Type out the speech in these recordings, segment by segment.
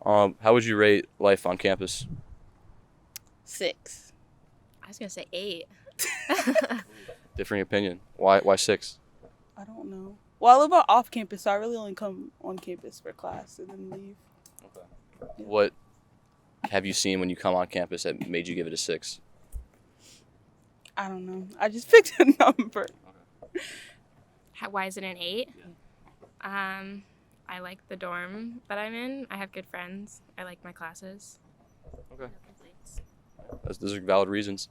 How would you rate life on campus? 6. I was gonna say 8. Differing opinion. Why 6? I don't know. Well, I live out off campus, so I really only come on campus for class and then leave. Okay. What have you seen when you come on campus that made you give it a 6? I don't know. I just picked a number. Why is it an 8? I like the dorm that I'm in. I have good friends. I like my classes. Okay. No complaints. Those are valid reasons.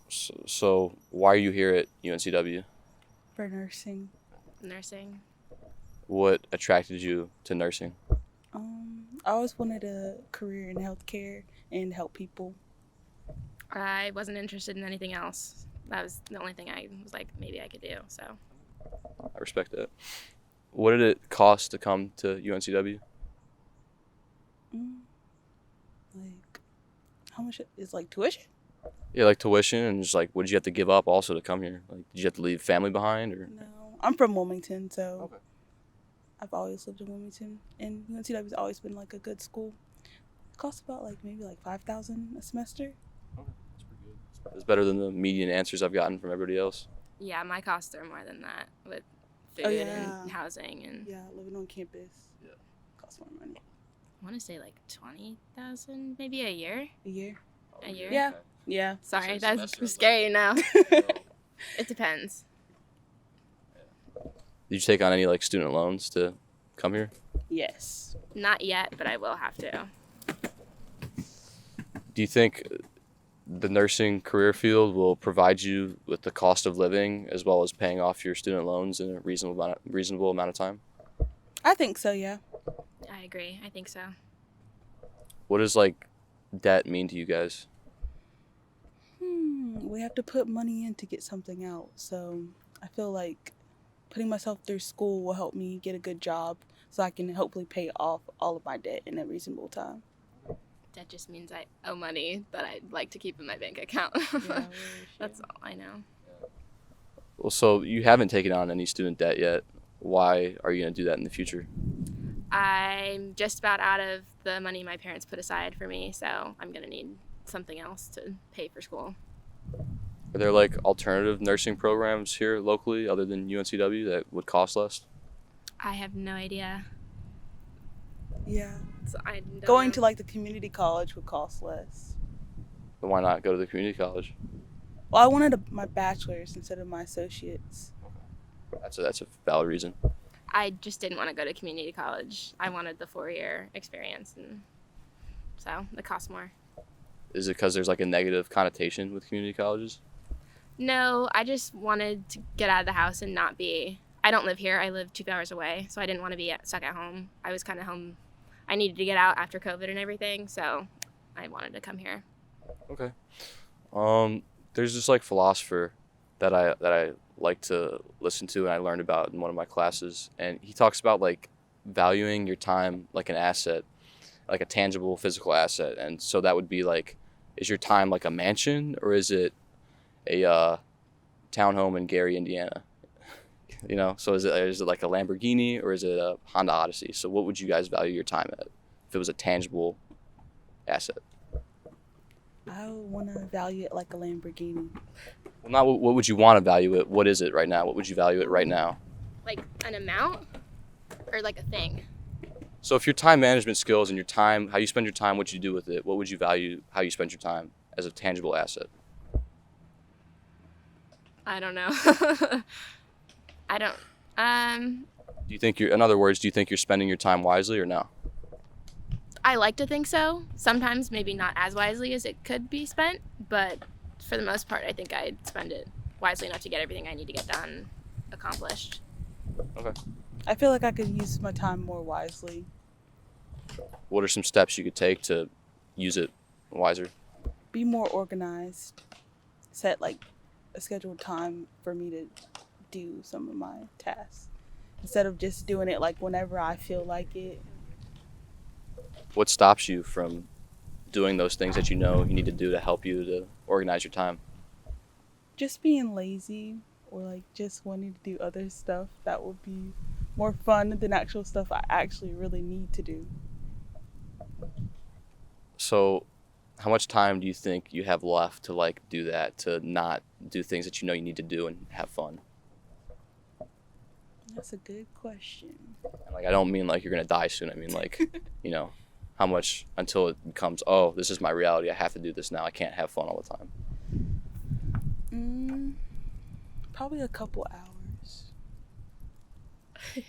So why are you here at UNCW? For nursing. Nursing. What attracted you to nursing? I always wanted a career in healthcare and help people. I wasn't interested in anything else. That was the only thing I was like, maybe I could do. So I respect that. What did it cost to come to UNCW? Like, how much is like tuition? Yeah, like tuition, and just like what did you have to give up also to come here? Like, did you have to leave family behind, or? No, I'm from Wilmington, so Okay. I've always lived in Wilmington, and UNCW's always been like a good school. It costs about like maybe like $5,000 a semester. Okay, that's pretty good. It's better than the median answers I've gotten from everybody else. yeah, my costs are more than that with food Oh, yeah. and housing, and Yeah, living on campus. Yeah. Costs more money. I want to say like 20,000, maybe a year. A year. A year. Yeah. Yeah. Sorry, Say that's semester, scary now. but- It depends. Did you take on any like student loans to come here? Yes. Not yet, but I will have to. Do you think the nursing career field will provide you with the cost of living as well as paying off your student loans in a reasonable amount of time? I think so. Yeah. I agree. I think so. What does like debt mean to you guys? We have to put money in to get something out, so I feel like putting myself through school will help me get a good job so I can hopefully pay off all of my debt in a reasonable time. That just means I owe money that I'd like to keep in my bank account. That's all I know. Well, so you haven't taken on any student debt yet. Why are you going to do that in the future? I'm just about out of the money my parents put aside for me, so I'm going to need something else to pay for school. Are there like alternative nursing programs here locally other than UNCW that would cost less? I have no idea. Yeah. So I don't Going know. to like the community college would cost less. But why not go to the community college? Well, I wanted my bachelor's instead of my associates. That's a valid reason. I just didn't want to go to community college. I wanted the 4-year experience, and so it costs more. Is it because there's like a negative connotation with community colleges? No, I just wanted to get out of the house and not be. I don't live here. I live 2 hours away, so I didn't want to be stuck at home. I was kind of home. I needed to get out after COVID and everything, so I wanted to come here. Okay. There's this like philosopher that I like to listen to and I learned about in one of my classes, and he talks about like valuing your time like an asset, like a tangible physical asset. And so that would be like, is your time like a mansion or is it a townhome in Gary, Indiana? You know, so is it like a Lamborghini or is it a Honda Odyssey? So what would you guys value your time at if it was a tangible asset? I want to value it like a Lamborghini. Well, not what would you want to value it. What is it right now? What would you value it right now? Like an amount or like a thing? So if your time management skills and your time, how you spend your time, what you do with it, what would you value how you spend your time as a tangible asset? I don't know. I don't. Do you think in other words, do you think you're spending your time wisely or no? I like to think so. Sometimes maybe not as wisely as it could be spent, but for the most part, I think I'd spend it wisely enough to get everything I need to get done accomplished. Okay. I feel like I could use my time more wisely. What are some steps you could take to use it wiser? Be more organized. Set like a scheduled time for me to do some of my tasks instead of just doing it like whenever I feel like it. What stops you from doing those things that you know you need to do to help you to organize your time? Just being lazy or like just wanting to do other stuff that would be more fun than actual stuff I actually really need to do. So, how much time do you think you have left to like do that, to not do things that you know you need to do and have fun? That's a good question. And like I don't mean like you're gonna die soon. I mean like, you know, how much until it becomes, oh, this is my reality. I have to do this now. I can't have fun all the time. Mm, probably a couple hours.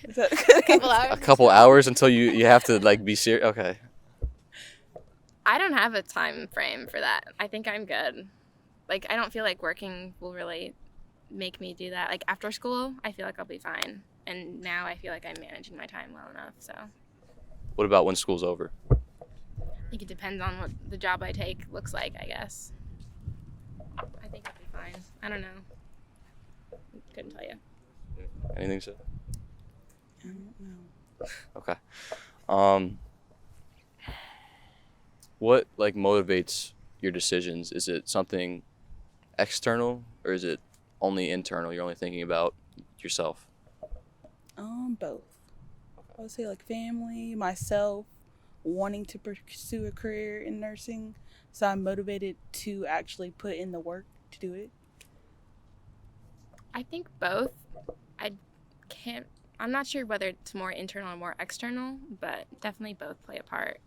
Is that A couple hours. A couple hours until you have to like be serious. Okay. I don't have a time frame for that. I think I'm good. Like, I don't feel like working will really make me do that. Like, after school, I feel like I'll be fine. And now I feel like I'm managing my time well enough. So I What about when school's over? think it depends on what the job I take looks like, I guess. I think I'll be fine. I don't know. Couldn't tell you. Anything to say? I don't know. Okay. Um, what like motivates your decisions? Is it something external or is it only internal? You're only thinking about yourself. Both. I would say like family, myself, wanting to pursue a career in nursing, so I'm motivated to actually put in the work to do it. I think both. I can't. I'm not sure whether it's more internal or more external, but definitely both play a part.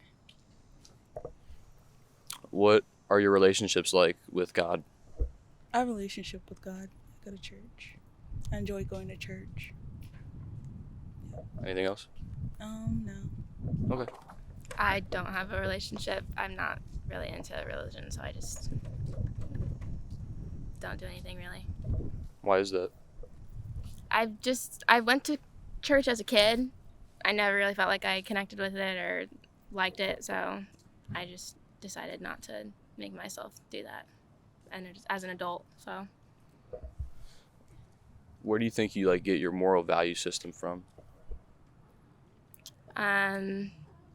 What are your relationships like with God? I have a relationship with God. I go to church. I enjoy going to church. Anything else? No. Okay. I don't have a relationship. I'm not really into religion, so I just don't do anything really. Why is that? I went to church as a kid. I never really felt like I connected with it or liked it, so I just decided not to make myself do that. And as an adult, so Where do you think you like get your moral value system from?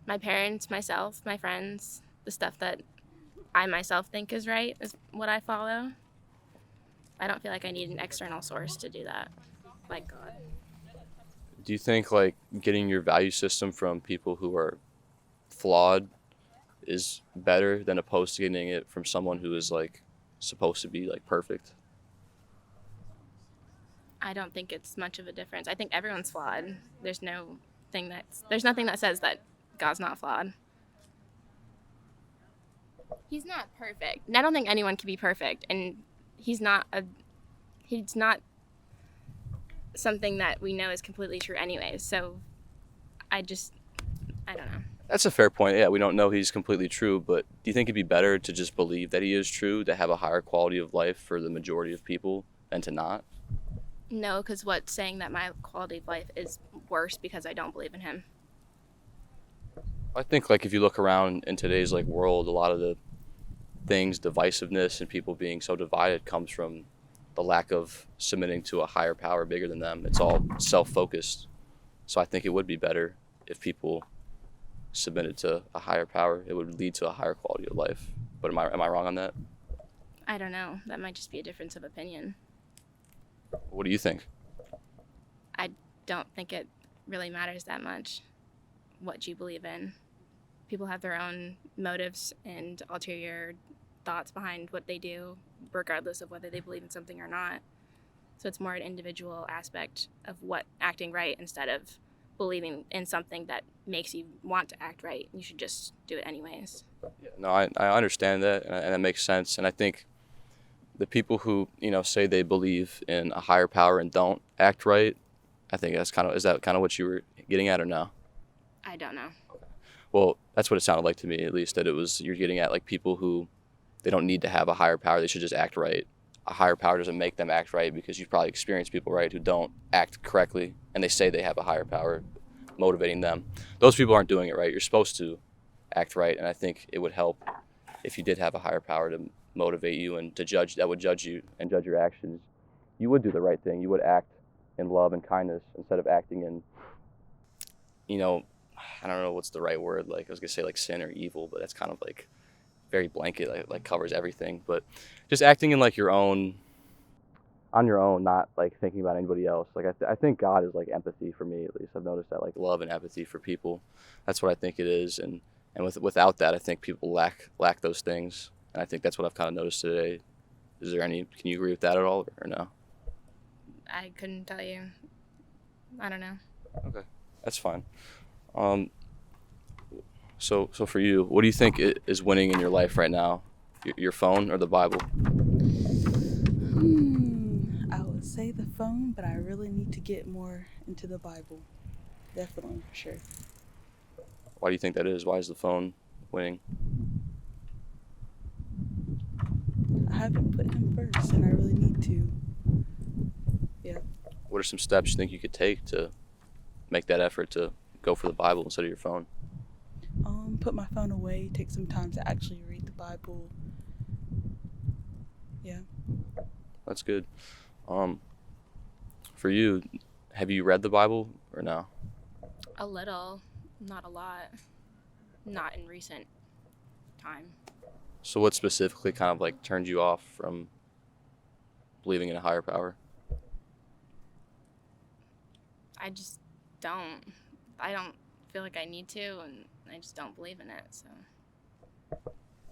my parents, myself, my friends, the stuff that I myself think is right is what I follow. I don't feel like I need an external source to do that, like God. Do you think like getting your value system from people who are flawed is better than opposed to getting it from someone who is like supposed to be like perfect? I don't think it's much of a difference. I think everyone's flawed. There's nothing that says that God's not flawed. He's not perfect. And I don't think anyone can be perfect, and he's not something that we know is completely true anyways. So I don't know. That's a fair point. Yeah, we don't know he's completely true, but do you think it'd be better to just believe that he is true, to have a higher quality of life for the majority of people than to not? No, because what's saying that my quality of life is worse because I don't believe in him? I think like if you look around in today's like world, a lot of the things, divisiveness and people being so divided comes from the lack of submitting to a higher power bigger than them. It's all self-focused. So I think it would be better if people submitted to a higher power. It would lead to a higher quality of life. But am I wrong on that? I don't know. That might just be a difference of opinion. What do you think? I don't think it really matters that much what you believe in. People have their own motives and ulterior thoughts behind what they do, regardless of whether they believe in something or not. So it's more an individual aspect of what acting right instead of believing in something that makes you want to act right. You should just do it anyways. Yeah, no, I understand that, and that makes sense. And I think the people who say they believe in a higher power and don't act right, I think is that kind of what you were getting at, or no? I don't know. Well, that's what it sounded like to me, at least, that it was you're getting at like people who they don't need to have a higher power. They should just act right. A higher power doesn't make them act right because you've probably experienced people, right, who don't act correctly and they say they have a higher power motivating them. Those people aren't doing it right. You're supposed to act right, and I think it would help if you did have a higher power to motivate you and that would judge you and judge your actions. You would do the right thing. You would act in love and kindness instead of acting in, I don't know what's the right word. Like I was gonna say like sin or evil, but that's kind of like very blanket, like covers everything. But just acting in like on your own, not like thinking about anybody else. Like I think God is like empathy for me, at least. I've noticed that, like love and empathy for people. That's what I think it is. And And without that, I think people lack those things. And I think that's what I've kind of noticed today. Is there any? Can you agree with that at all, or no? I couldn't tell you. I don't know. Okay, that's fine. Um, so for you, what do you think is winning in your life right now? Your phone or the Bible? I would say the phone, but I really need to get more into the Bible. Definitely, for sure. Why do you think that is? Why is the phone winning? I haven't put him first, and I really need to. Yeah. What are some steps you think you could take to make that effort to go for the Bible instead of your phone? Put my phone away. Take some time to actually read the Bible. Yeah. That's good. For you, have you read the Bible or no? A little, not a lot. Not in recent time. So what specifically kind of like turned you off from believing in a higher power? I just don't. I don't feel like I need to, and I just don't believe in it. So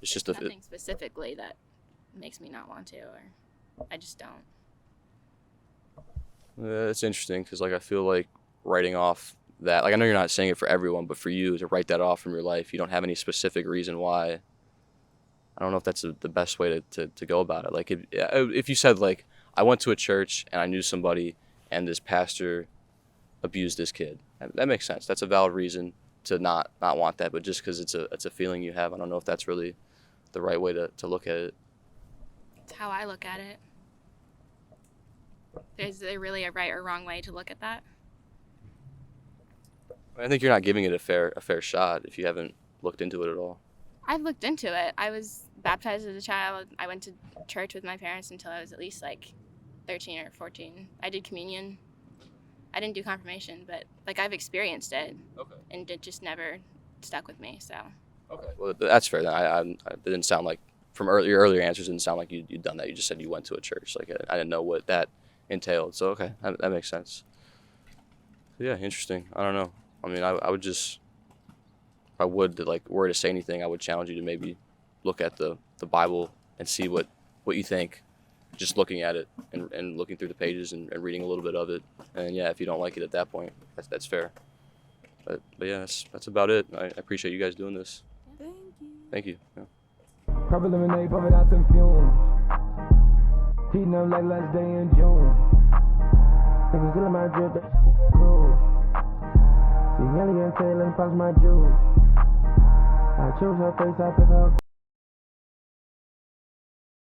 It's just nothing specifically that makes me not want to, or I just don't. it's interesting because like I feel like writing off that, like I know you're not saying it for everyone, but for you to write that off from your life, you don't have any specific reason why. I don't know if that's the best way to go about it. Like if you said like I went to a church and I knew somebody and this pastor abused this kid, that makes sense. That's a valid reason to not want that. But just because it's a feeling you have, I don't know if that's really the right way to look at it. It's how I look at it. Is there really a right or wrong way to look at that? I think you're not giving it a fair shot if you haven't looked into it at all. I've looked into it. I was baptized as a child. I went to church with my parents until I was at least like 13 or 14. I did communion. I didn't do confirmation, but like I've experienced it, Okay. and it just never stuck with me. So. Okay. Well, that's fair. Then it didn't sound like your earlier answers didn't sound like you'd done that. You just said you went to a church. Like I didn't know what that entailed. So okay, that makes sense. Yeah, interesting. I don't know. I mean, I would just, if I were to say anything, I would challenge you to maybe look at the Bible and see what you think, just looking at it and looking through the pages and reading a little bit of it. And yeah, if you don't like it at that point, that's fair. But yeah, that's about it. I appreciate you guys doing this. Thank you. Thank you. Yeah. Purple lemonade, pumping out them fumes. Heating up like last day in June. Niggas still in my drip, that's cool. See Ellie and Taylor pass my juice. I chose her face, I pick her.